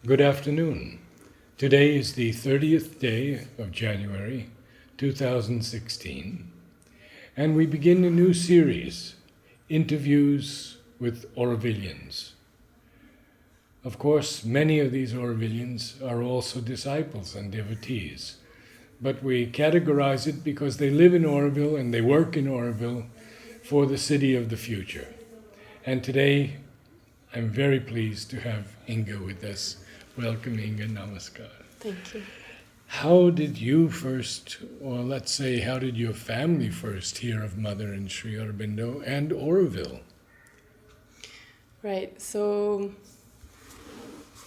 Good afternoon. Today is the 30th day of January 2016, and we begin a new series, Interviews with Aurovillians. Of course, many of these Aurovillians are also disciples and devotees, but we categorize it because they live in Oroville and they work in Oroville for the city of the future. And today, I'm very pleased to have Inge with us. Welcome, Inge. Namaskar. Thank you. How did you first, or let's say, how did your family first hear of Mother and Sri Aurobindo and Oroville? Right. So,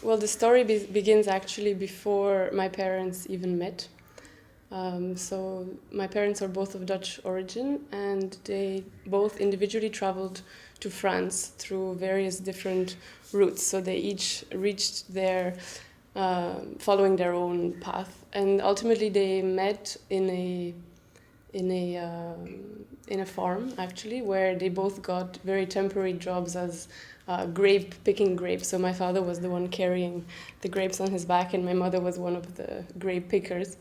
the story begins actually before my parents even met. So my parents are both of Dutch origin, and they both individually traveled to France through various different routes. So they each reached there following their own path, and ultimately they met in a farm actually, where they both got very temporary jobs as picking grapes. So my father was the one carrying the grapes on his back, and my mother was one of the grape pickers.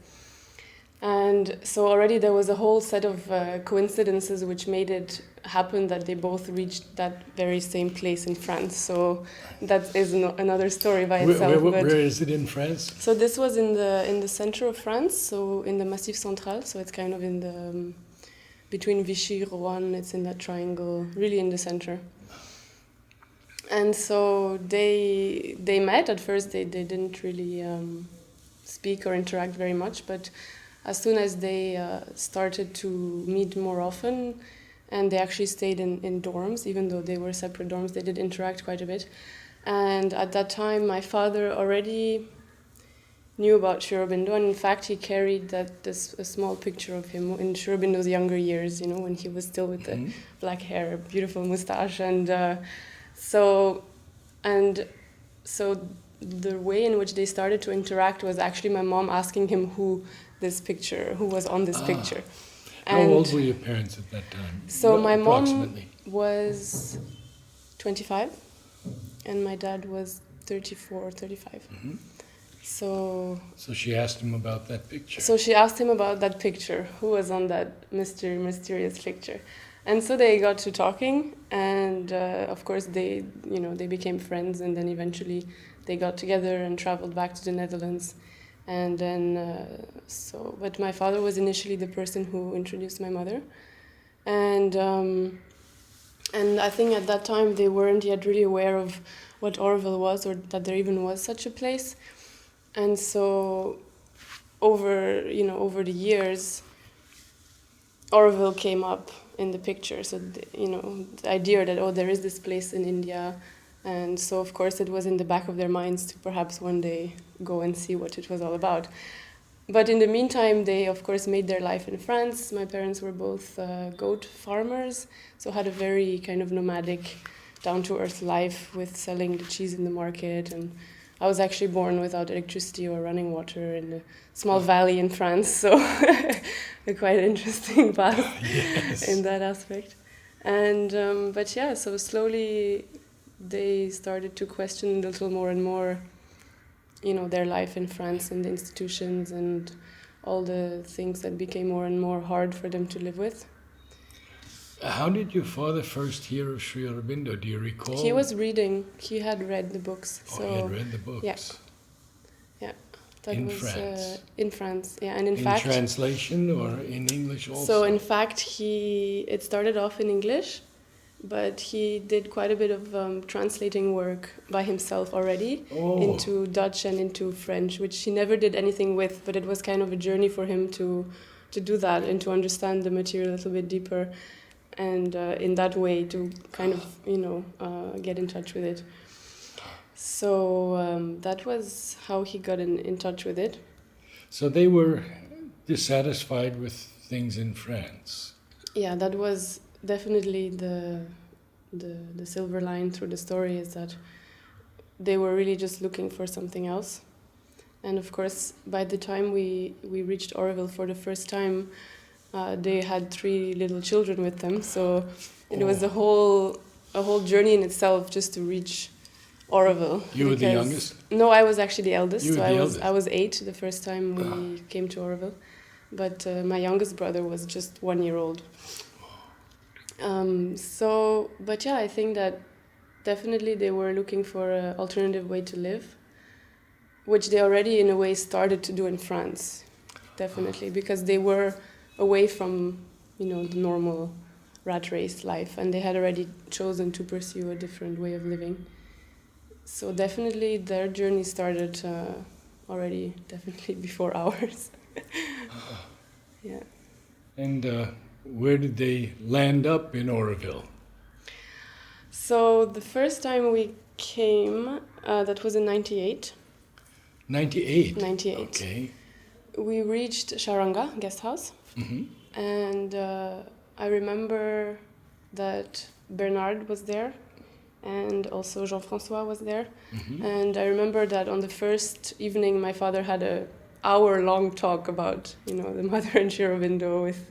And so already there was a whole set of coincidences which made it happen that they both reached that very same place in France. So that is another story by itself. Where is it in France? So this was in the center of France, so in the Massif Central. So it's kind of in the between Vichy, Rouen. It's in that triangle, really in the center. And so they met. At first they didn't really speak or interact very much, but as soon as they started to meet more often, and they actually stayed in dorms, even though they were separate dorms, they did interact quite a bit. And at that time, my father already knew about Sri Aurobindo, and in fact, he carried a small picture of him in Sri Aurobindo's younger years, when he was still with the black hair, beautiful mustache, and so the way in which they started to interact was actually my mom asking him who was on this picture. How old were your parents at that time? So my mom was 25 and my dad was 34 or 35. Mm-hmm. So she asked him about that picture. So she asked him about that picture, who was on that mysterious picture. And so they got to talking, and of course they became friends, and then eventually they got together and traveled back to the Netherlands. And then, but my father was initially the person who introduced my mother. And I think at that time they weren't yet really aware of what Oroville was, or that there even was such a place. And so over the years, Oroville came up in the picture. So, the idea that, there is this place in India. And so, of course, it was in the back of their minds to perhaps one day go and see what it was all about. But in the meantime, they, of course, made their life in France. My parents were both goat farmers, so had a very kind of nomadic, down-to-earth life with selling the cheese in the market. And I was actually born without electricity or running water in a small valley in France, so a quite interesting path in that aspect. And so slowly they started to question a little more and more, their life in France and the institutions and all the things that became more and more hard for them to live with. How did your father first hear of Sri Aurobindo? Do you recall? He was reading. He had read the books. He had read the books. Yeah. France? In France, yeah. And in fact... In translation or in English also? So in fact, it started off in English, but he did quite a bit of translating work by himself already into Dutch and into French, which he never did anything with, but it was kind of a journey for him to do that and to understand the material a little bit deeper, and in that way to kind of, get in touch with it. So that was how he got in touch with it. So they were dissatisfied with things in France. Yeah, that was definitely the silver line through the story, is that they were really just looking for something else. And of course, by the time we reached Oroville for the first time, they had 3 little children with them. So it was a whole journey in itself just to reach Oroville. You were the because- youngest? No, I was actually the eldest. You were so the eldest. I was 8 the first time we came to Oroville, but my youngest brother was just 1 year old. But yeah, I think that definitely they were looking for an alternative way to live, which they already in a way started to do in France, definitely, because they were away from, the normal rat race life, and they had already chosen to pursue a different way of living. So definitely their journey started already, definitely before ours. Yeah. And where did they land up in Oroville? So the first time we came, that was in 98. 98? 98. Okay. We reached Sharanga guest house, Mm-hmm. and I remember that Bernard was there, and also Jean-François was there. Mm-hmm. And I remember that on the first evening, my father had a hour-long talk about, the mother in Aurobindo with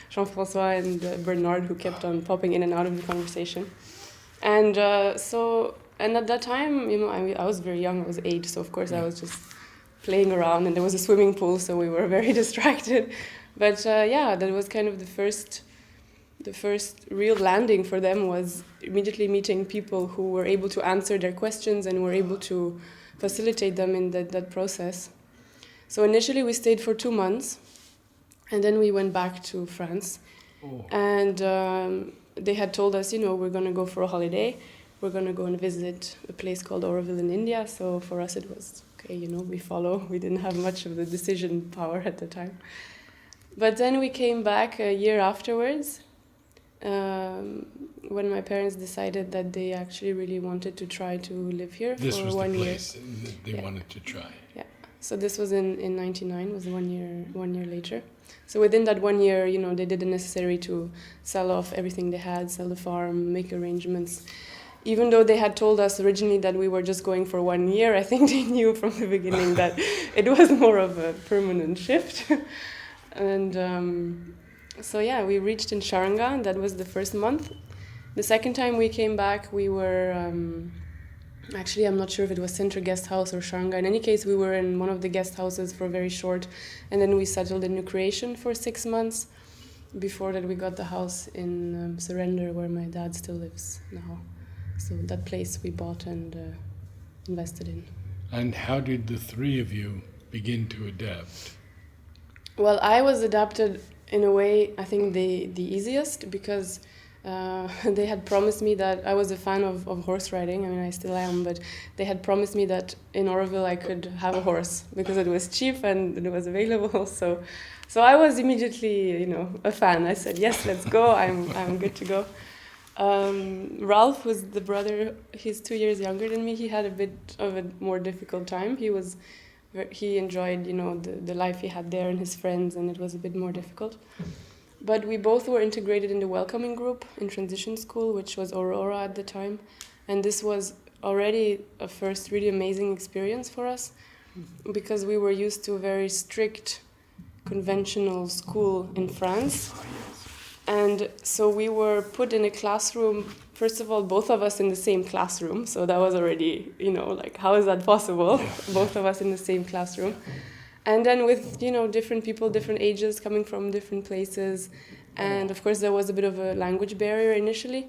Jean-François and Bernard, who kept on popping in and out of the conversation. And and at that time, I was very young. I was 8, so of course I was just playing around, and there was a swimming pool, so we were very distracted. But that was kind of the first real landing for them, was immediately meeting people who were able to answer their questions and were able to facilitate them in that process. So initially we stayed for 2 months, and then we went back to France. Oh. And they had told us, we're going to go for a holiday. We're going to go and visit a place called Oroville in India. So for us it was, okay, we follow. We didn't have much of the decision power at the time. But then we came back a year afterwards, when my parents decided that they actually really wanted to try to live here This for was 1 the year. place that they wanted to try. Yeah. So this was in 99, was 1 year later. So within that 1 year, they did the necessary to sell off everything they had, sell the farm, make arrangements. Even though they had told us originally that we were just going for 1 year, I think they knew from the beginning that it was more of a permanent shift. And we reached in Sharanga. That was the first month. The second time we came back, we were... actually, I'm not sure if it was Center Guest House or Sharanga. In any case, we were in one of the guest houses for very short, and then we settled in New Croatian for 6 months. Before that, we got the house in Surrender, where my dad still lives now. So that place we bought and invested in. And how did the three of you begin to adapt? Well, I was adapted in a way, I think the easiest, because they had promised me that I was a fan of horse riding. I mean, I still am, but they had promised me that in Oroville I could have a horse because it was cheap and it was available. So I was immediately, a fan. I said, yes, let's go. I'm good to go. Ralph was the brother. He's 2 years younger than me. He had a bit of a more difficult time. He enjoyed, the life he had there and his friends, and it was a bit more difficult. But we both were integrated in the welcoming group in transition school, which was Aurora at the time. And this was already a first really amazing experience for us, because we were used to a very strict, conventional school in France. And so we were put in a classroom, first of all, both of us in the same classroom. So that was already, how is that possible? Both of us in the same classroom. And then with, different people, different ages, coming from different places. And of course, there was a bit of a language barrier initially.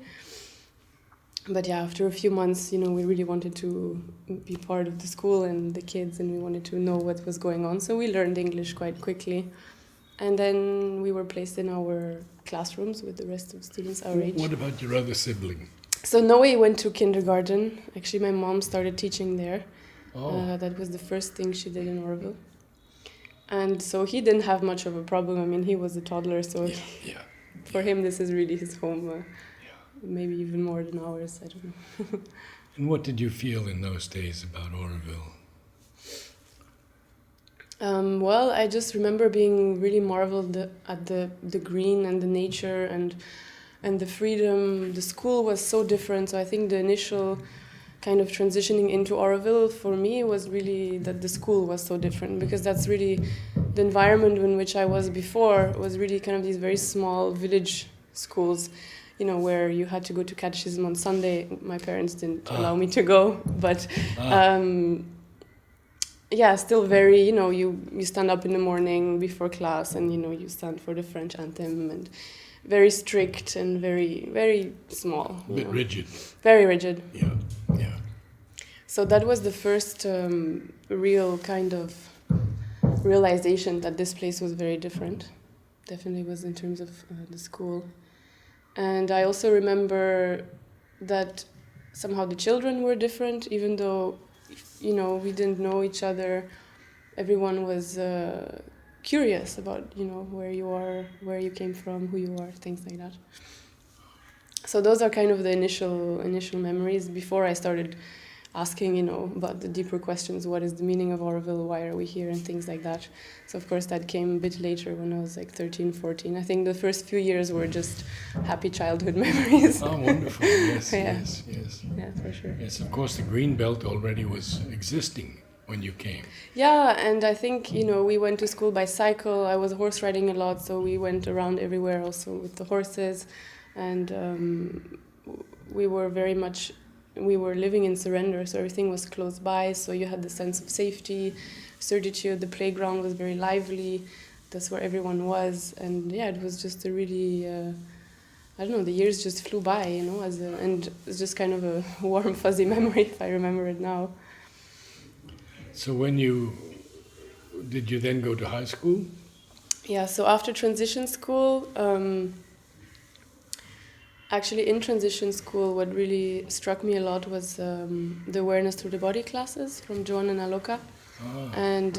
But yeah, after a few months, we really wanted to be part of the school and the kids, and we wanted to know what was going on. So we learned English quite quickly. And then we were placed in our classrooms with the rest of the students our age. What about your other sibling? So Noe went to kindergarten. Actually, my mom started teaching there. Oh. That was the first thing she did in Oroville. And so he didn't have much of a problem. I mean, he was a toddler, so for him, this is really his home. Maybe even more than ours, I don't know. And what did you feel in those days about Oroville? Well, I just remember being really marveled at the green and the nature and the freedom. The school was so different, so I think the initial kind of transitioning into Oroville for me was really that the school was so different, because that's really the environment in which I was before was really kind of these very small village schools. where you had to go to catechism on Sunday. My parents didn't allow me to go, but still very, you stand up in the morning before class and, you stand for the French anthem, and very strict and very, very small. A bit rigid. Very rigid. Yeah. So that was the first real kind of realization that this place was very different. Definitely was in terms of the school. And I also remember that somehow the children were different, even though, we didn't know each other. Everyone was curious about, where you are, where you came from, who you are, things like that. So those are kind of the initial memories before I started asking, about the deeper questions. What is the meaning of Oroville? Why are we here? And things like that. So, of course, that came a bit later when I was like 13, 14. I think the first few years were just happy childhood memories. Oh, wonderful. Yes, Yeah. yes. Yeah, for sure. Yes, of course, the green belt already was existing when you came. Yeah, and I think, we went to school by cycle. I was horse riding a lot, so we went around everywhere also with the horses. And we were living in surrender, so everything was close by, so you had the sense of safety, certitude. The playground was very lively. That's where everyone was. And yeah, it was just a really, the years just flew by, and it's just kind of a warm, fuzzy memory if I remember it now. So did you then go to high school? Yeah, so after transition school, actually in transition school, what really struck me a lot was the awareness through the body classes from Joan and Aloka. And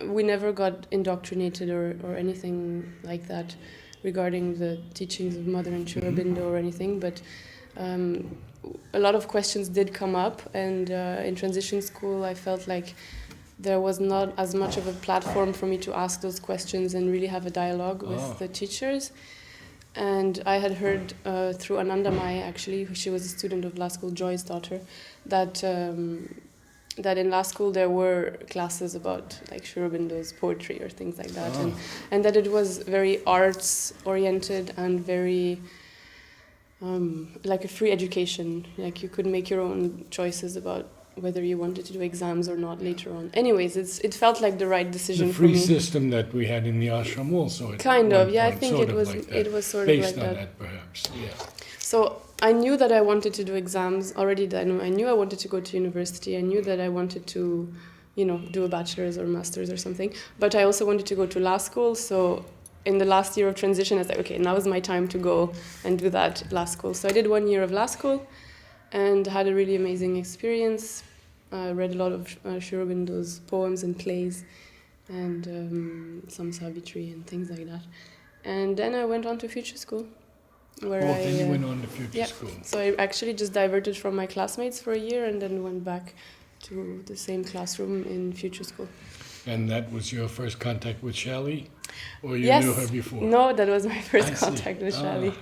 we never got indoctrinated or anything like that regarding the teachings of Mother and Aurobindo or anything, but a lot of questions did come up, and in transition school I felt like there was not as much of a platform for me to ask those questions and really have a dialogue with the teachers. And I had heard through Anandamai, actually, she was a student of La School, Joy's daughter, that in La School there were classes about like Aurobindo's poetry or things like that, and that it was very arts oriented and very like a free education. Like you could make your own choices about whether you wanted to do exams or not later on. Anyways, it felt like the right decision the for me. free system that we had in the ashram also. Kind of, yeah. I think it was like it was sort based of like on that. Perhaps, yeah. So I knew that I wanted to do exams already. I knew I wanted to go to university. I knew that I wanted to, do a bachelor's or master's or something. But I also wanted to go to law school. So in the last year of transition, I was like, okay, now is my time to go and do that law school. So I did 1 year of law school and had a really amazing experience. I read a lot of Aurobindo's poems and plays and some Savitri and things like that. And then I went on to future school. Then you went on to future school. So I actually just diverted from my classmates for a year and then went back to the same classroom in future school. And that was your first contact with Shally? Or you Yes. knew her before? No, that was my first I contact see. with Shally.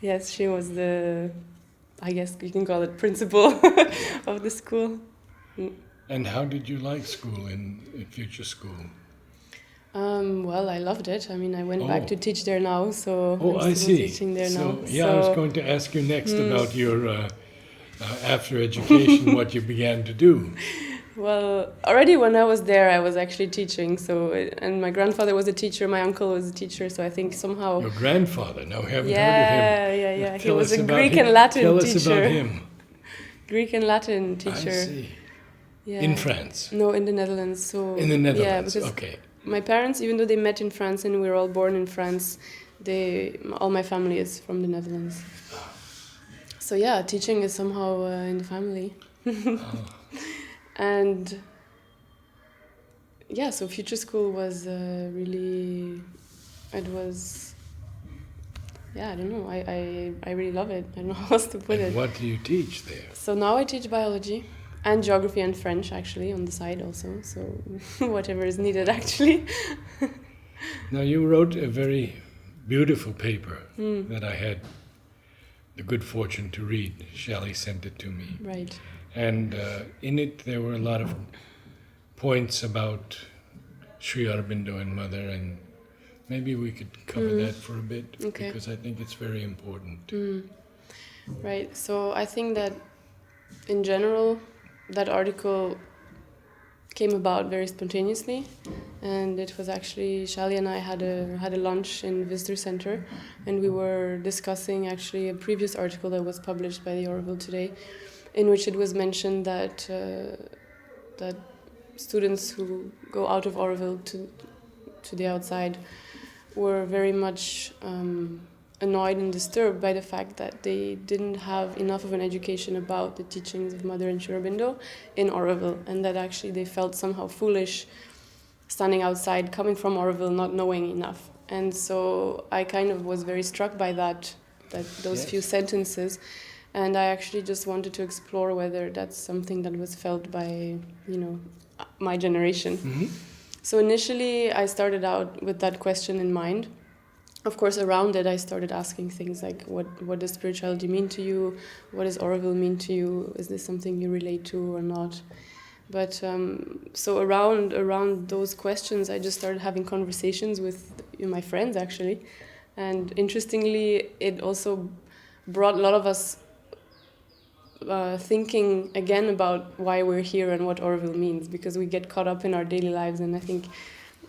Yes, she was I guess you can call it principal of the school. And how did you like school in future school? Well, I loved it. I mean, I went back to teach there now, so I I'm still see. teaching there now. Yeah, I was going to ask you next about your after education, what you began to do. Well, already when I was there, I was actually teaching. And my grandfather was a teacher, my uncle was a teacher, so I think somehow. Your grandfather? No, we haven't heard of him. Yeah. He Tell was us a about Greek him. and Latin Tell teacher. us about him. Greek and Latin teacher. I see. Yeah. In France? No, in the Netherlands. So in the Netherlands, yeah, because okay. My parents, even though they met in France and we were all born in France, all my family is from the Netherlands. So yeah, teaching is somehow in the family. And yeah, so future school was really, it was, yeah, I don't know, I really love it. I don't know how else to put it. What do you teach there? So now I teach biology and geography and French actually on the side also, so whatever is needed actually. Now you wrote a very beautiful paper that I had the good fortune to read. Shally sent it to me. Right. And in it there were a lot of points about Sri Aurobindo and Mother and Maybe we could cover that for a bit, Okay. because I think it's very important. Right. So I think that in general, that article came about very spontaneously, and it was actually Shali and I had a lunch in Visitor Center, and we were discussing actually a previous article that was published by the Oroville today, in which it was mentioned that that students who go out of Oroville to the outside were very much annoyed and disturbed by the fact that they didn't have enough of an education about the teachings of Mother and Aurobindo in Oroville, and that actually they felt somehow foolish standing outside, coming from Oroville, not knowing enough. And so I kind of was very struck by those few sentences, and I actually just wanted to explore whether that's something that was felt by, my generation. So initially I started out with that question in mind. Of course, around it, I started asking things like, what does spirituality mean to you? What does Oroville mean to you? Is this something you relate to or not? But so around those questions, I just started having conversations with my friends, actually. And interestingly, it also brought a lot of us thinking again about why we're here and what Oroville means, because we get caught up in our daily lives. And I think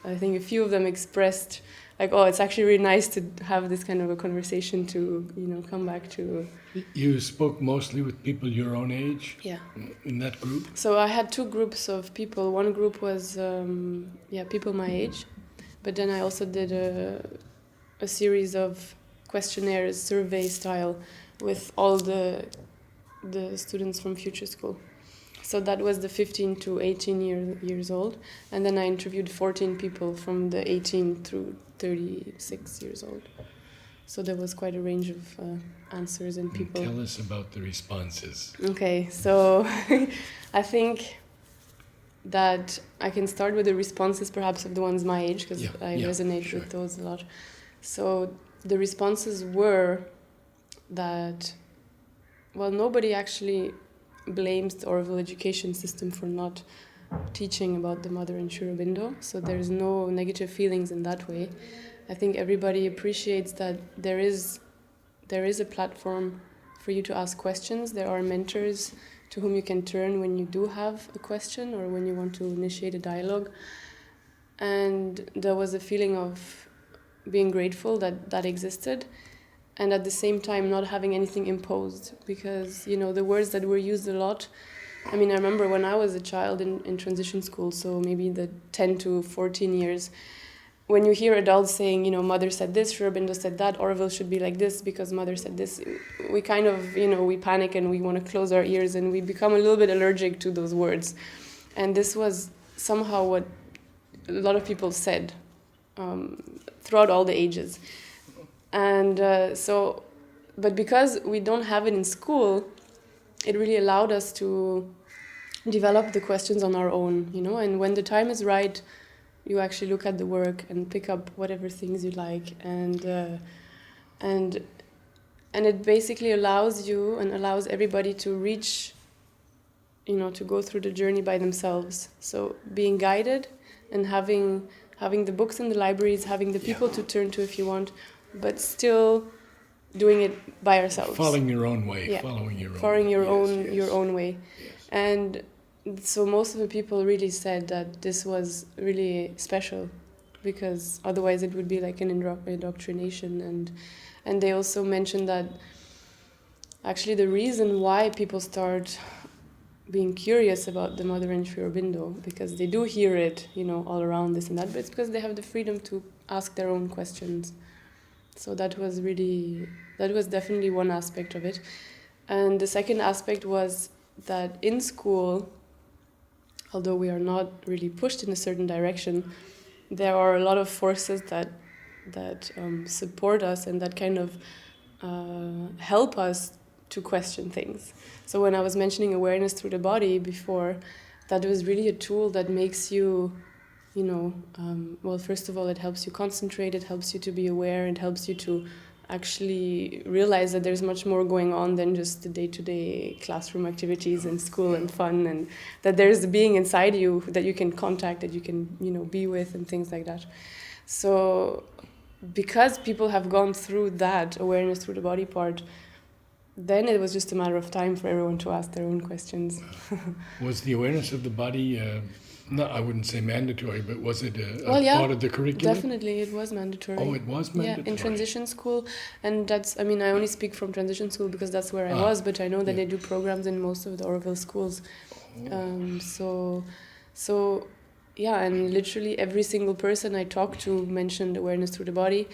a few of them expressed, like, oh, it's actually really nice to have this kind of a conversation to, come back to. You spoke mostly with people your own age? Yeah. In that group? So I had two groups of people. One group was, people my age. But then I also did a series of questionnaires, survey style, with all the students from Future School. So that was the 15 to 18 years old. And then I interviewed 14 people from the 18 through 36 years old. So there was quite a range of answers and people. Tell us about the responses. Okay, so I think that I can start with the responses perhaps of the ones my age, because I resonate with those a lot. So the responses were that, well, nobody actually blames the Oroville education system for not teaching about the Mother and Aurobindo, so there's no negative feelings in that way. I think everybody appreciates that there is a platform for you to ask questions. There are mentors to whom you can turn when you do have a question or when you want to initiate a dialogue. And there was a feeling of being grateful that existed, and at the same time not having anything imposed, because the words that were used a lot. I mean, I remember when I was a child in transition school, so maybe the 10 to 14 years, when you hear adults saying, Mother said this, Aurobindo said that, Oroville should be like this because Mother said this, we kind of, we panic and we want to close our ears and we become a little bit allergic to those words. And this was somehow what a lot of people said throughout all the ages. And but because we don't have it in school, it really allowed us to develop the questions on our own, and when the time is right, you actually look at the work and pick up whatever things you like, and it basically allows you and allows everybody to reach, to go through the journey by themselves. So being guided and having the books in the libraries, having the people to turn to if you want, but still doing it by ourselves. Following your own way. Yeah. Following your own way. Yes. And so most of the people really said that this was really special, because otherwise it would be like an indoctrination. And they also mentioned that actually the reason why people start being curious about the Mother and Aurobindo, because they do hear it, all around this and that, but it's because they have the freedom to ask their own questions. So that was definitely one aspect of it. And the second aspect was that in school, although we are not really pushed in a certain direction, there are a lot of forces that support us and that kind of help us to question things. So when I was mentioning awareness through the body before, that was really a tool that makes you, well, first of all, it helps you concentrate, it helps you to be aware, it helps you to actually realize that there's much more going on than just the day-to-day classroom activities and school and fun, and that there's a being inside you that you can contact, that you can, be with, and things like that. So because people have gone through that awareness through the body part, then it was just a matter of time for everyone to ask their own questions. Was the awareness of the body, no, I wouldn't say mandatory, but was it a part of the curriculum? Definitely, it was mandatory. Oh, it was mandatory? Yeah, in transition school. And that's, I mean, I only speak from transition school because that's where I was, but I know that they do programs in most of the Oroville schools. So yeah, and literally every single person I talked to mentioned awareness through the body.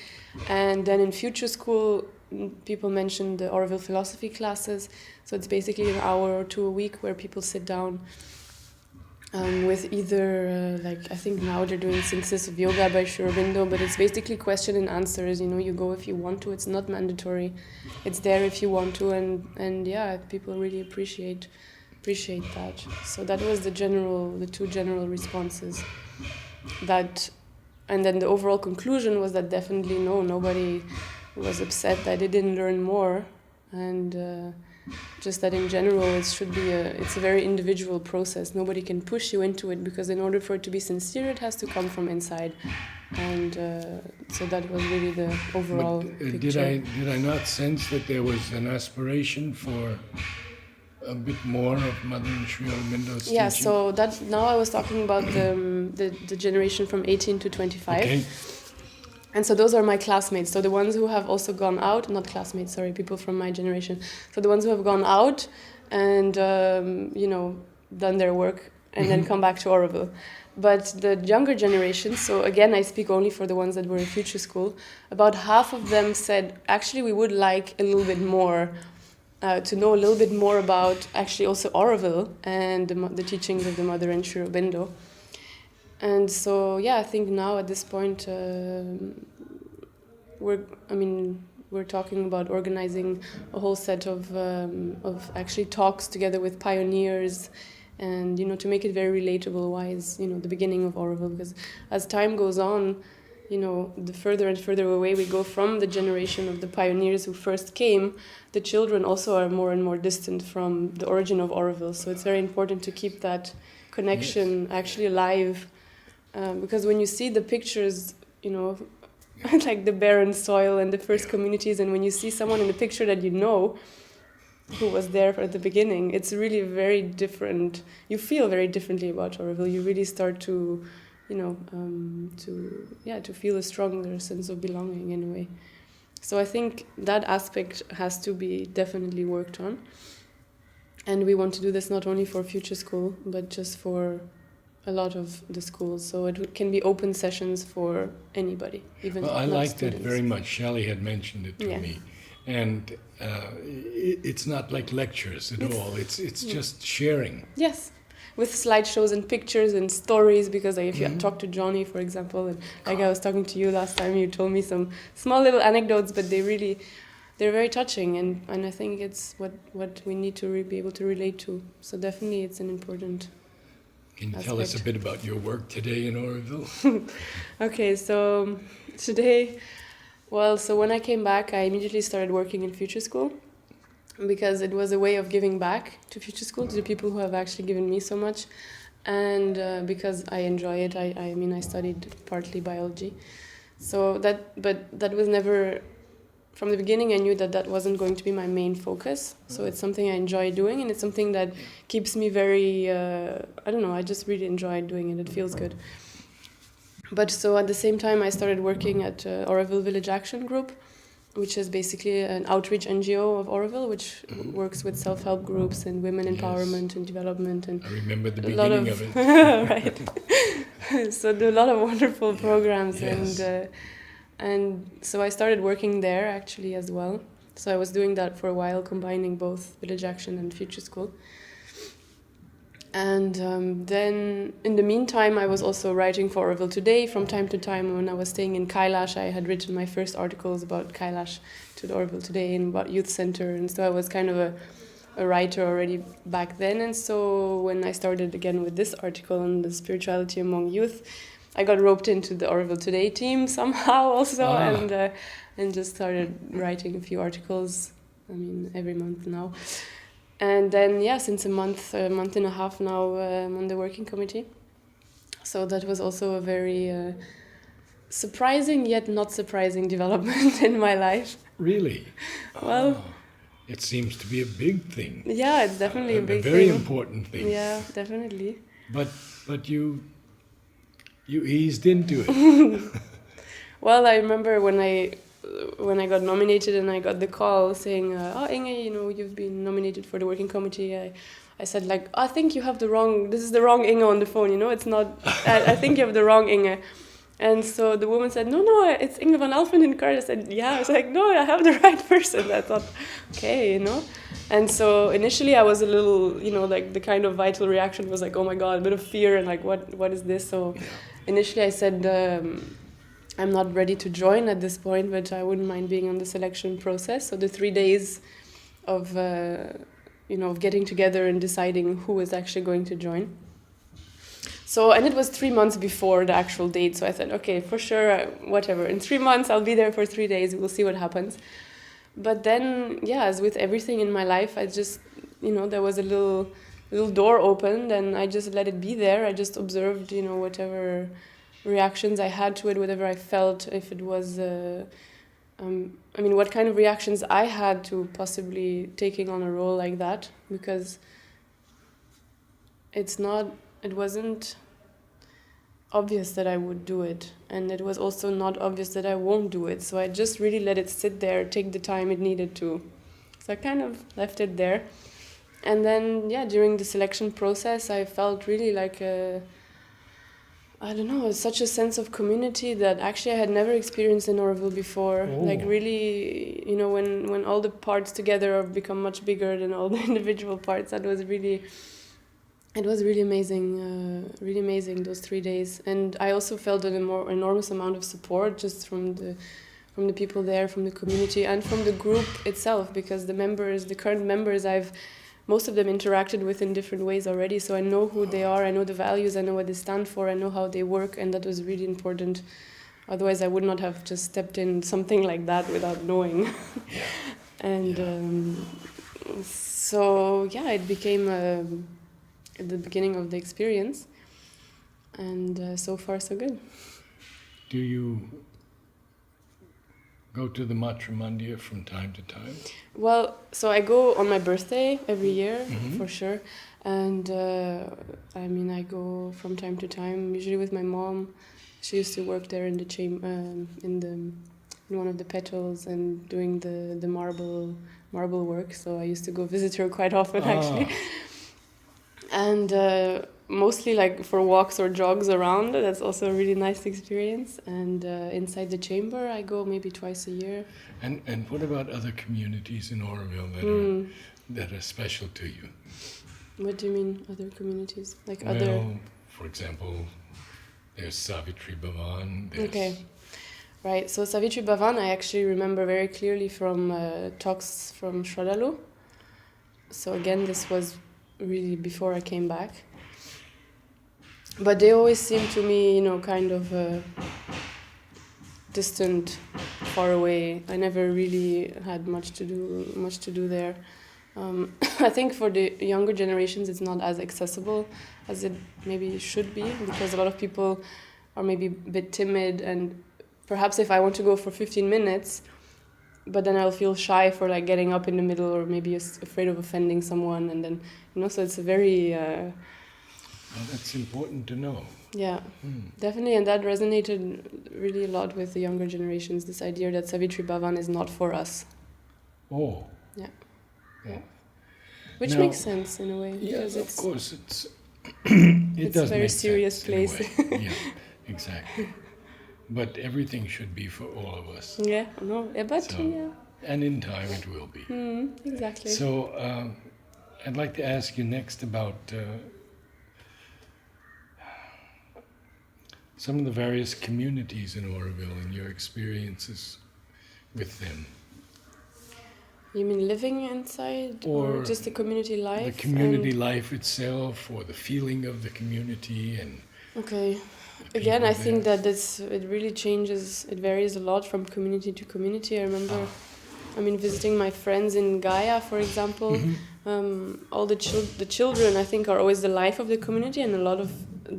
And then in future school, people mentioned the Oroville philosophy classes. So it's basically an hour or two a week where people sit down with either, I think now they're doing synthesis of yoga by Aurobindo, but it's basically question and answers. You go if you want to. It's not mandatory. It's there if you want to, and yeah, people really appreciate that. So that was the two general responses. And then the overall conclusion was that definitely nobody was upset that they didn't learn more, and just that in general it's a very individual process. Nobody can push you into it, because in order for it to be sincere, it has to come from inside. And so that was really the overall picture. Did I not sense that there was an aspiration for a bit more of Mother and Sri Aurobindo's teaching? Yeah, so that now I was talking about the generation from 18 to 25. Okay. And so those are my classmates. So the ones who have also gone out, not classmates, sorry, people from my generation. So the ones who have gone out and, done their work and then come back to Oroville. But the younger generation, so again, I speak only for the ones that were in future school, about half of them said, actually, we would like a little bit more, to know a little bit more about actually also Oroville and the teachings of the Mother and Sri Aurobindo. And so, yeah, I think now at this point, we're talking about organizing a whole set of actually talks together with pioneers, and to make it very relatable. Why is the beginning of Oroville? Because as time goes on, the further and further away we go from the generation of the pioneers who first came, the children also are more and more distant from the origin of Oroville. So it's very important to keep that connection actually alive. Because when you see the pictures, like the barren soil and the first communities, and when you see someone in the picture that who was there at the beginning, it's really very different. You feel very differently about Oroville. You really start to, to feel a stronger sense of belonging in a way. So I think that aspect has to be definitely worked on. And we want to do this not only for future school, but just for a lot of the schools, so it can be open sessions for anybody, even. Well, I like that very much. Shelley had mentioned it to me, and it's not like lectures at all. It's just sharing. Yes, with slideshows and pictures and stories. Because if you talk to Johnny, for example, and like I was talking to you last time, you told me some small little anecdotes, but they're very touching, and I think it's what we need to be able to relate to. So definitely, it's an important. Can you tell us a bit about your work today in Oroville? Okay, so today, so when I came back, I immediately started working in future school, because it was a way of giving back to future school, to the people who have actually given me so much, and because I enjoy it. I studied partly biology, but that was never. From the beginning, I knew that wasn't going to be my main focus. So it's something I enjoy doing, and it's something that keeps me very, I just really enjoy doing it. It feels good. But so at the same time, I started working at Oroville Village Action Group, which is basically an outreach NGO of Oroville, which works with self-help groups and women empowerment and development. And I remember the beginning of it. Right. So do a lot of wonderful programs. Yes. And so I started working there actually as well. So I was doing that for a while, combining both Village Action and Future School. And then in the meantime, I was also writing for Oroville Today. From time to time, when I was staying in Kailash, I had written my first articles about Kailash to the Oroville Today and about Youth Center. And so I was kind of a writer already back then. And so when I started again with this article on the spirituality among youth, I got roped into the Oroville Today team somehow also, and just started writing a few articles, every month now. And then, since a month and a half now, I'm on the working committee. So that was also a very surprising yet not surprising development in my life. Really? Well, it seems to be a big thing. yeah, it's definitely a big very thing. important thing. Yeah, definitely. But you eased into it. Well, I remember when I got nominated and I got the call saying, "Oh, Inge, you've been nominated for the working committee." I said like, "I think you have this is the wrong Inge on the phone. It's not. I think you have the wrong Inge." And so the woman said, no, it's Inge van Alphen in Card. I said, yeah. I was like, no, I have the right person. I thought, okay, And so initially I was a little, like the kind of vital reaction was like, oh my God, a bit of fear and like, what is this? So initially I said, I'm not ready to join at this point, but I wouldn't mind being on the selection process. So the 3 days of, of getting together and deciding who is actually going to join. So, and it was 3 months before the actual date. So I said, okay, for sure, whatever. In 3 months, I'll be there for 3 days. We'll see what happens. But then, yeah, as with everything in my life, I just, there was a little door opened and I just let it be there. I just observed, whatever reactions I had to it, whatever I felt, if it was, what kind of reactions I had to possibly taking on a role like that. Because it wasn't obvious that I would do it, and it was also not obvious that I won't do it. So I just really let it sit there, take the time it needed to. So I kind of left it there. And then, during the selection process, I felt really like such a sense of community that actually I had never experienced in Oroville before. Oh. Like really, when all the parts together become much bigger than all the individual parts, it was really amazing those 3 days. And I also felt an enormous amount of support just from the people there, from the community, and from the group itself, because the current members, most of them interacted with in different ways already, so I know who they are, I know the values, I know what they stand for, I know how they work, and that was really important. Otherwise I would not have just stepped in something like that without knowing. And it became the beginning of the experience, and so far so good. Do you go to the Matrimondia from time to time? Well, so I go on my birthday every year, for sure, and I go from time to time, usually with my mom. She used to work there in the in one of the petals and doing the marble work, so I used to go visit her quite often actually. And mostly like for walks or jogs around. That's also a really nice experience. And inside the chamber, I go maybe twice a year. And what about other communities in Oroville that are special to you? What do you mean, other communities? For example, there's Savitri Bhavan. Okay. Right, so Savitri Bhavan I actually remember very clearly from talks from Shrodalu. So again, this was really before I came back. But they always seemed to me, kind of distant, far away. I never really had much to do there. I think for the younger generations it's not as accessible as it maybe should be, because a lot of people are maybe a bit timid, and perhaps if I want to go for 15 minutes, but then I'll feel shy for like getting up in the middle, or maybe afraid of offending someone, and then so it's a very well, that's important to know. Yeah, definitely, and that resonated really a lot with the younger generations, this idea that Savitri Bhavan is not for us. Oh. Yeah. Which makes sense in a way. Yes, of course. It's it's a very serious place. Yeah, exactly. But everything should be for all of us. Yeah, And in time it will be. Exactly. So I'd like to ask you next about some of the various communities in Oroville and your experiences with them. You mean living inside, or just the community life? The community life itself, or the feeling of the community, and. Okay. Again, I think that it really changes. It varies a lot from community to community. I remember, visiting my friends in Gaia, for example. All the children, I think, are always the life of the community, and a lot of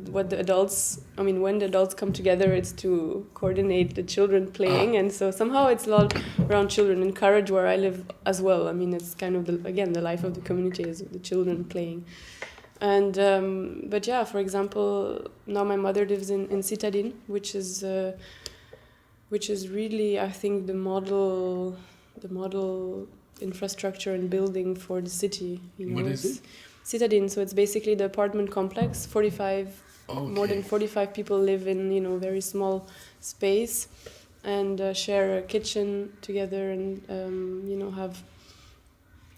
what the adults, I mean, when the adults come together, it's to coordinate the children playing, and so somehow it's a lot around children. In Courage, where I live as well, I mean, it's kind of the life of the community is the children playing. And but yeah, for example, now my mother lives in Citadine, which is really, I think, the model infrastructure and building for the city. You know, what is it? Citadine, so it's basically the apartment complex. 45, more than 45 people live in, you know, very small space, and share a kitchen together, and you know, have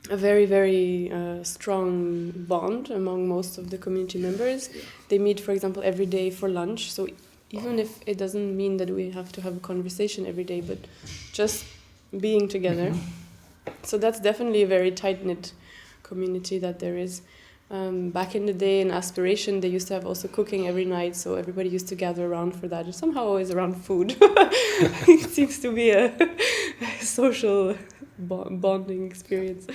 a very, very strong bond among most of the community members. They meet, for example, every day for lunch. So even if it doesn't mean that we have to have a conversation every day, but just being together. So that's definitely a very tight-knit community that there is. Back in the day in Aspiration, they used to have also cooking every night, so everybody used to gather around for that. It's somehow always around food. It seems to be a social bonding experience.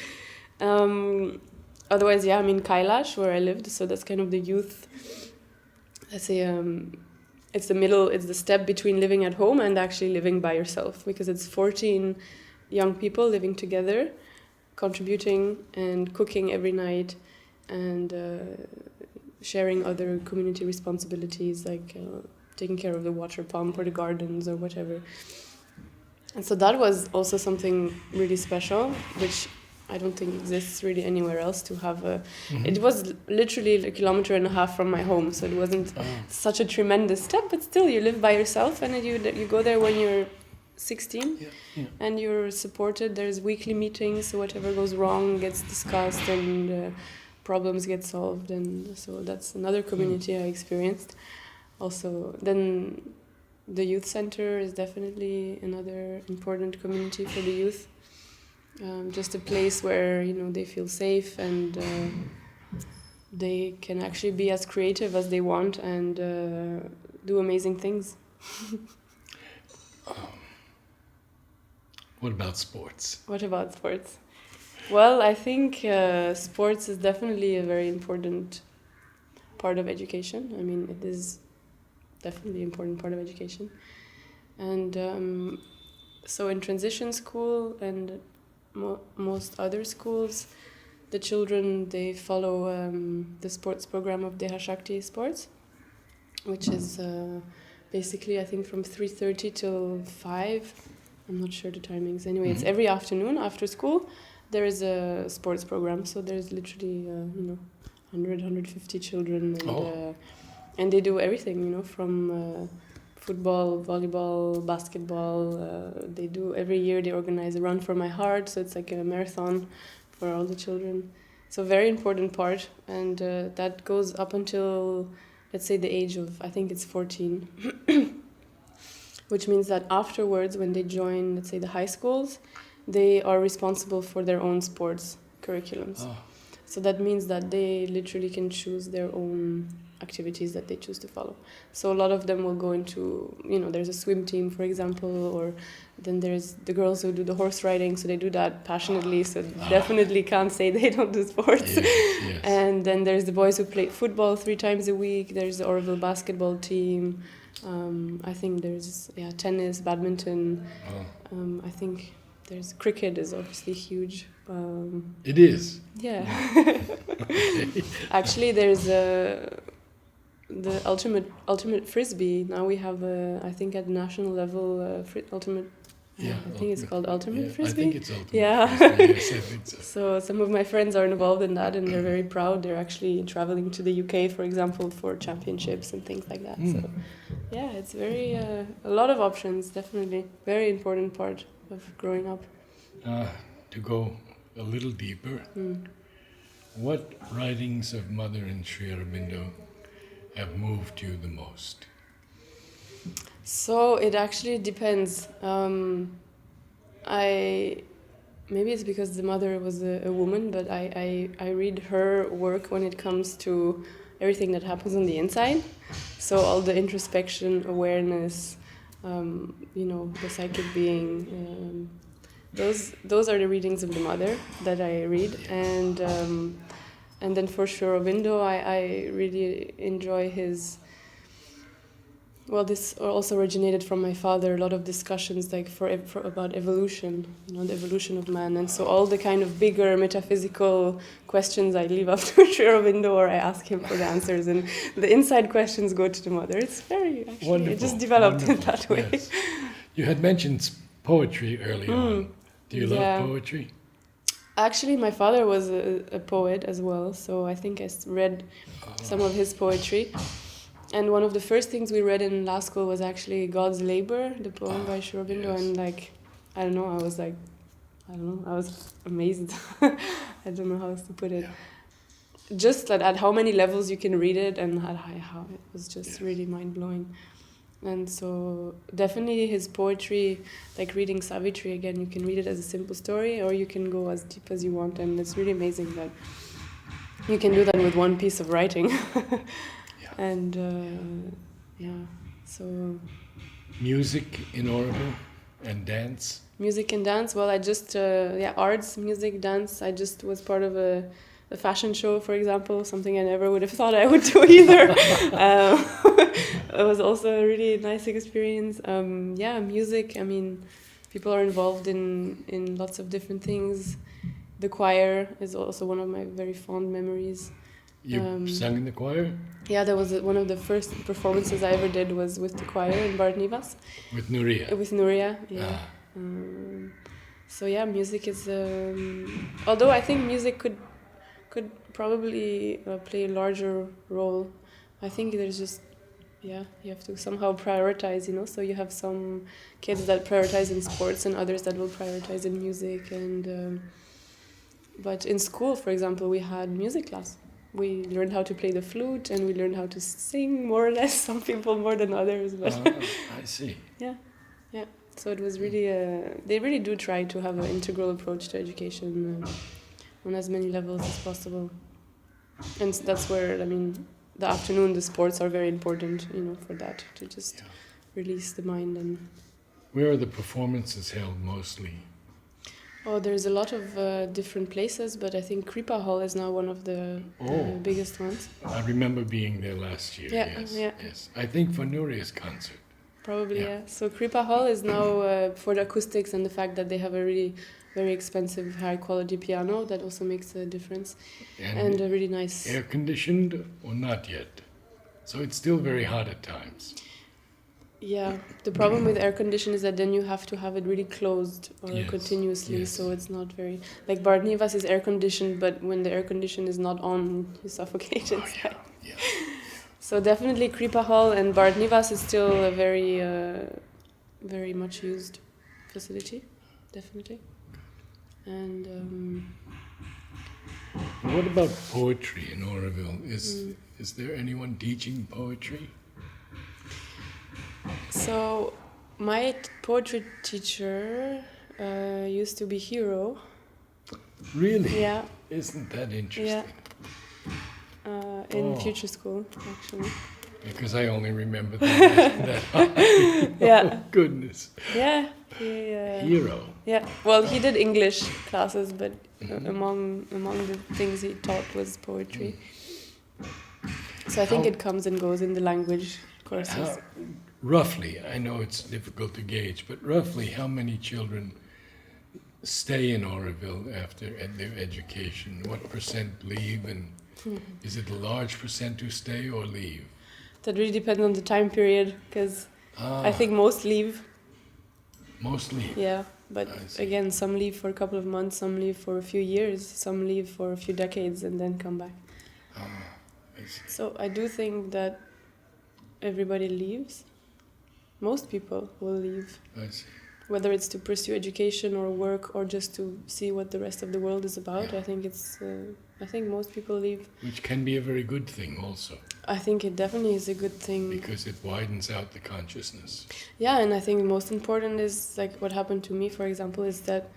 Otherwise, yeah, I mean, Kailash, where I lived, so that's kind of the youth, let's say, it's the step between living at home and actually living by yourself, because it's 14 young people living together, contributing and cooking every night, and sharing other community responsibilities, like taking care of the water pump or the gardens or whatever. And so that was also something really special, which I don't think exists really anywhere else, to have a... It was literally 1.5 kilometers from my home, so it wasn't such a tremendous step, but still you live by yourself, and you go there when you're 16, and you're supported. There's weekly meetings, so whatever goes wrong gets discussed, and problems get solved, and so that's another community I experienced. Also, then the youth center is definitely another important community for the youth. Just a place where, you know, they feel safe, and they can actually be as creative as they want, and do amazing things. What about sports? What about sports? Well, I think sports is definitely a very important part of education. I mean, it is definitely an important part of education. And so in transition school and most other schools, the children, they follow the sports program of Deha Shakti Sports, which is basically, I think, from 3:30 till 5. I'm not sure the timings. Anyway, it's every afternoon after school. There is a sports program, so there's literally 100, 150 children, and they do everything, you know, from football, volleyball, basketball. They do every year. They organize a Run for My Heart, so it's like a marathon for all the children. So very important part, and that goes up until, let's say, the age of, I think it's 14. Which means that afterwards, when they join, let's say, the high schools, they are responsible for their own sports curriculums. So that means that they literally can choose their own activities that they choose to follow. So a lot of them will go into, you know, there's a swim team, for example, or then there's the girls who do the horse riding, so they do that passionately, so definitely can't say they don't do sports. Yes. And then there's the boys who play football 3 times a week. There's the Oroville basketball team. I think there's tennis, badminton. I think there's cricket is obviously huge. It is. Yeah. Actually, there's the ultimate frisbee. Now we have I think at national level ultimate. I think it's called ultimate frisbee. I think it's ultimate. Yeah. Frisbee, yes, I think so. So some of my friends are involved in that, and they're very proud. They're actually traveling to the UK, for example, for championships and things like that. So, yeah, it's very a lot of options. Definitely, very important part of growing up. To go a little deeper, what writings of Mother and Sri Aurobindo have moved you the most? So it actually depends. Maybe it's because the mother was a woman, but I read her work when it comes to everything that happens on the inside. So all the introspection, awareness, the psychic being. Those are the readings of the mother that I read, and And then for Aurobindo, I really enjoy his. Well, this also originated from my father. A lot of discussions like for about evolution, the evolution of man, and so all the kind of bigger metaphysical questions I leave up to Aurobindo, or I ask him for the answers, and the inside questions go to the mother. It's very actually Wonderful. It just developed in that way. Yes. You had mentioned poetry earlier on. Do you love poetry? Actually, my father was a poet as well, so I think I read some of his poetry. And one of the first things we read in law school was actually God's Labor, the poem by Aurobindo, yes. and I was amazed. I don't know how else to put it. Yeah. Just at how many levels you can read it, and how it was just really mind-blowing. And so definitely his poetry, like reading Savitri again, you can read it as a simple story, or you can go as deep as you want, and it's really amazing that you can do that with one piece of writing. And so music in Oroville and dance. Music and dance. Well, I just arts, music, dance. I just was part of a fashion show, for example, something I never would have thought I would do either. It was also a really nice experience. Music. I mean, people are involved in lots of different things. The choir is also one of my very fond memories. You sang in the choir? Yeah, that was one of the first performances I ever did was with the choir in Bartnivas. With Nuria? With Nuria, yeah. So yeah, music is... although I think music could probably play a larger role. I think there's just... Yeah, you have to somehow prioritize, So you have some kids that prioritize in sports and others that will prioritize in music. And but in school, for example, we had music class. We learned how to play the flute and we learned how to sing, more or less. Some people more than others, but I see. Yeah. So it was really they really do try to have an integral approach to education on as many levels as possible. And that's where the afternoon, the sports are very important, for that, to just release the mind. And where are the performances held mostly? Oh, there's a lot of different places, but I think Kripa Hall is now one of the biggest ones. I remember being there last year. Yes. I think for Nuria's concert. Probably, yeah. So Kripa Hall is now for the acoustics and the fact that they have a really very expensive, high-quality piano. That also makes a difference. And a really nice... Air-conditioned or not yet? So it's still very hot at times. Yeah, the problem with air condition is that then you have to have it really closed or continuously, so it's not very... Like Bartnivas is air conditioned, but when the air condition is not on, you suffocate inside. Yeah. So definitely Kripa Hall and Bartnivas is still a very, very much used facility, definitely. And what about poetry in Oroville? Is there anyone teaching poetry? So, my poetry teacher used to be Hero. Really? Yeah. Isn't that interesting? Yeah. In future school, actually. Because I only remember that high. Yeah. Oh, goodness. Yeah. Hero. Yeah. Well, he did English classes, but among the things he taught was poetry. So I think it comes and goes in the language courses. Roughly, I know it's difficult to gauge, but roughly how many children stay in Oroville after their education? What percent leave, and is it a large percent who stay or leave? That really depends on the time period, because I think most leave. Most leave? Yeah, but again, some leave for a couple of months, some leave for a few years, some leave for a few decades and then come back. I see. So I do think that everybody leaves. Most people will leave. I see. Whether it's to pursue education or work or just to see what the rest of the world is about, I think I think most people leave. Which can be a very good thing also. I think it definitely is a good thing. Because it widens out the consciousness. Yeah, and I think most important is, like what happened to me, for example, is that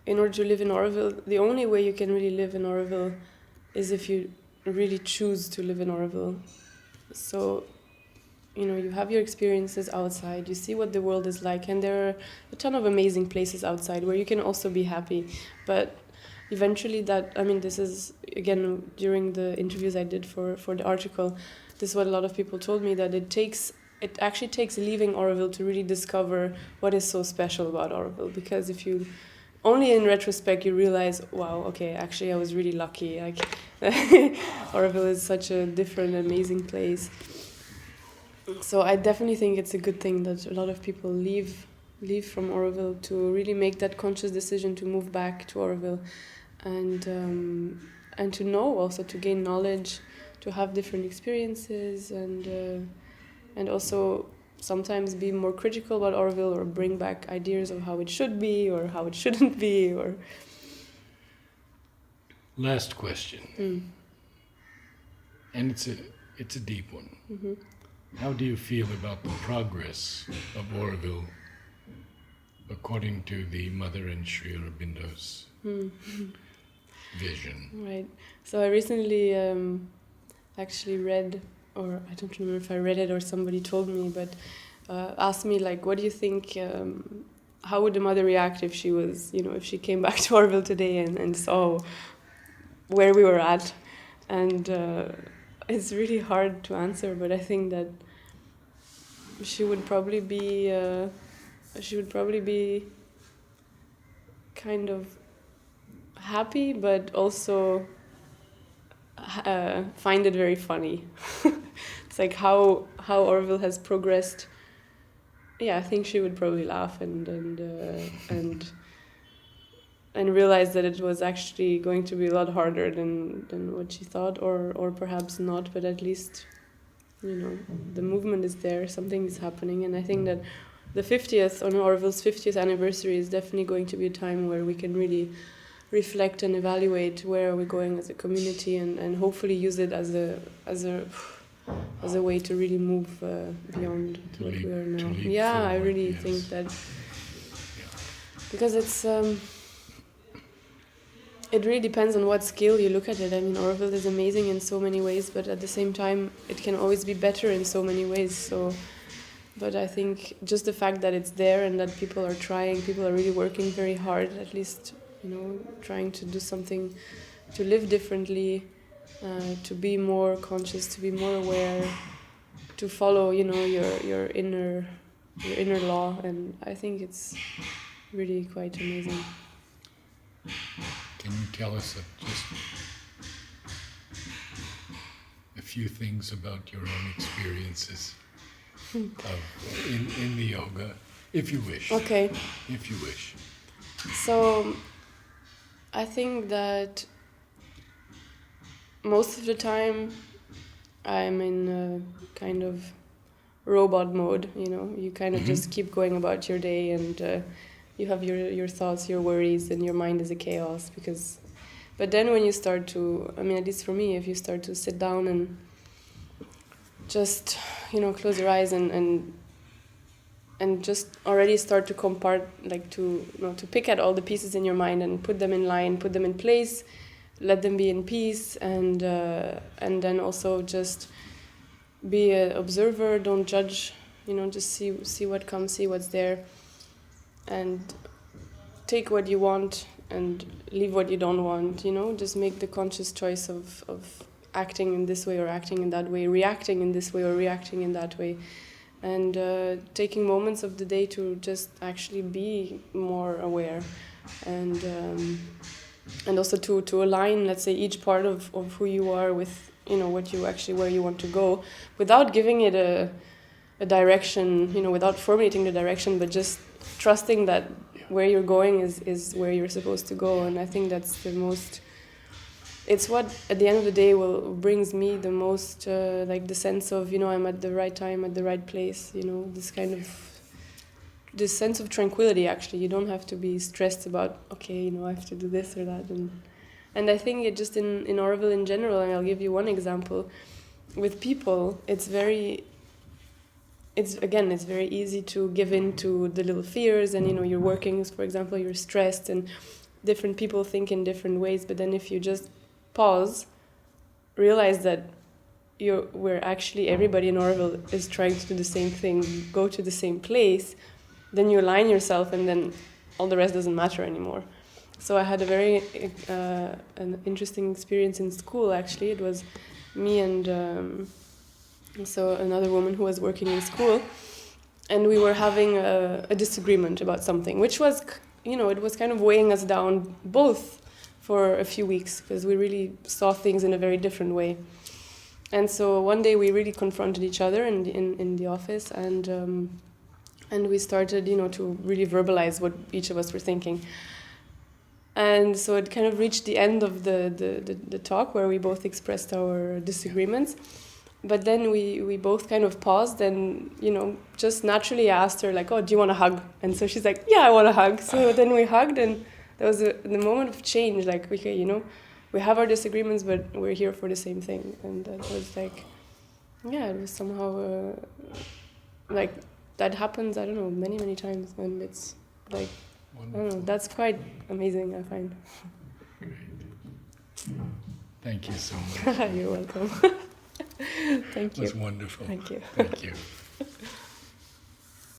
in order to live in Oroville, the only way you can really live in Oroville is if you really choose to live in Oroville. So, you have your experiences outside, you see what the world is like, and there are a ton of amazing places outside where you can also be happy. But eventually this is again, during the interviews I did for the article, this is what a lot of people told me, that it actually takes leaving Oroville to really discover what is so special about Oroville. Because if you only in retrospect you realize, wow, okay, actually I was really lucky. Like Oroville is such a different, amazing place. So I definitely think it's a good thing that a lot of people leave from Oroville to really make that conscious decision to move back to Oroville, and to know, also to gain knowledge, to have different experiences, and also sometimes be more critical about Oroville, or bring back ideas of how it should be or how it shouldn't be. Or last question, and it's a deep one. Mm-hmm. How do you feel about the progress of Oroville according to the Mother and Sri Aurobindo's vision? Right. So I recently actually read, or I don't remember if I read it or somebody told me, but asked me, like, what do you think, how would the mother react if she was, if she came back to Oroville today and saw where we were at? And it's really hard to answer, but I think that she would probably be kind of happy, but also find it very funny. It's like how Oroville has progressed. Yeah, I think she would probably laugh and realize that it was actually going to be a lot harder than what she thought, or perhaps not, but at least, the movement is there, something is happening. And I think that the 50th, or Oroville's 50th anniversary is definitely going to be a time where we can really reflect and evaluate where are we going as a community, and hopefully use it as a way to really move beyond what we are now. Yeah, I really think that, because it's it really depends on what scale you look at it. I mean, Oroville is amazing in so many ways, but at the same time, it can always be better in so many ways. So, but I think just the fact that it's there and that people are trying, people are really working very hard, at least, trying to do something, to live differently, to be more conscious, to be more aware, to follow, your inner law, and I think it's really quite amazing. Can you tell us just a few things about your own experiences in the yoga, if you wish? Okay. If you wish. So, I think that most of the time I'm in a kind of robot mode, you kind of just keep going about your day, and you have your thoughts, your worries, and your mind is a chaos. But then when you start to, at least for me, if you start to sit down and just, close your eyes and just already start to to pick at all the pieces in your mind and put them in line, put them in place, let them be in peace, and then also just be an observer, don't judge, just see what comes, see what's there, and take what you want and leave what you don't want, just make the conscious choice of acting in this way or acting in that way, reacting in this way or reacting in that way, and taking moments of the day to just actually be more aware, and also to align, let's say, each part of who you are with, what you actually, where you want to go, without giving it a direction, without formulating the direction, but just trusting that where you're going is where you're supposed to go. And I think that's the most, it's what at the end of the day brings me the most, like the sense of, I'm at the right time, at the right place, this sense of tranquility. Actually, you don't have to be stressed about, okay, I have to do this or that. And I think it just in Oroville in general, and I'll give you one example, with people, it's very easy to give in to the little fears, and you're working, for example, you're stressed, and different people think in different ways. But then if you just pause, realize that we're actually, everybody in Oroville is trying to do the same thing, go to the same place, then you align yourself, and then all the rest doesn't matter anymore. So I had a very an interesting experience in school. Actually, it was me and so another woman who was working in school, and we were having a disagreement about something, which was, it was kind of weighing us down both for a few weeks, because we really saw things in a very different way. And so one day we really confronted each other in the office, and we started, to really verbalize what each of us were thinking. And so it kind of reached the end of the talk, where we both expressed our disagreements. But then we both kind of paused, and, just naturally I asked her, like, oh, do you want a hug? And so she's like, yeah, I want a hug. So then we hugged, and there was the moment of change, like, okay, we have our disagreements, but we're here for the same thing. And that was like, yeah, it was somehow, like, that happens, I don't know, many, many times. And it's like, wonderful. I don't know, that's quite amazing, I find. Great. Thank you so much. You're welcome. Thank you. It was wonderful. Thank you. Thank you.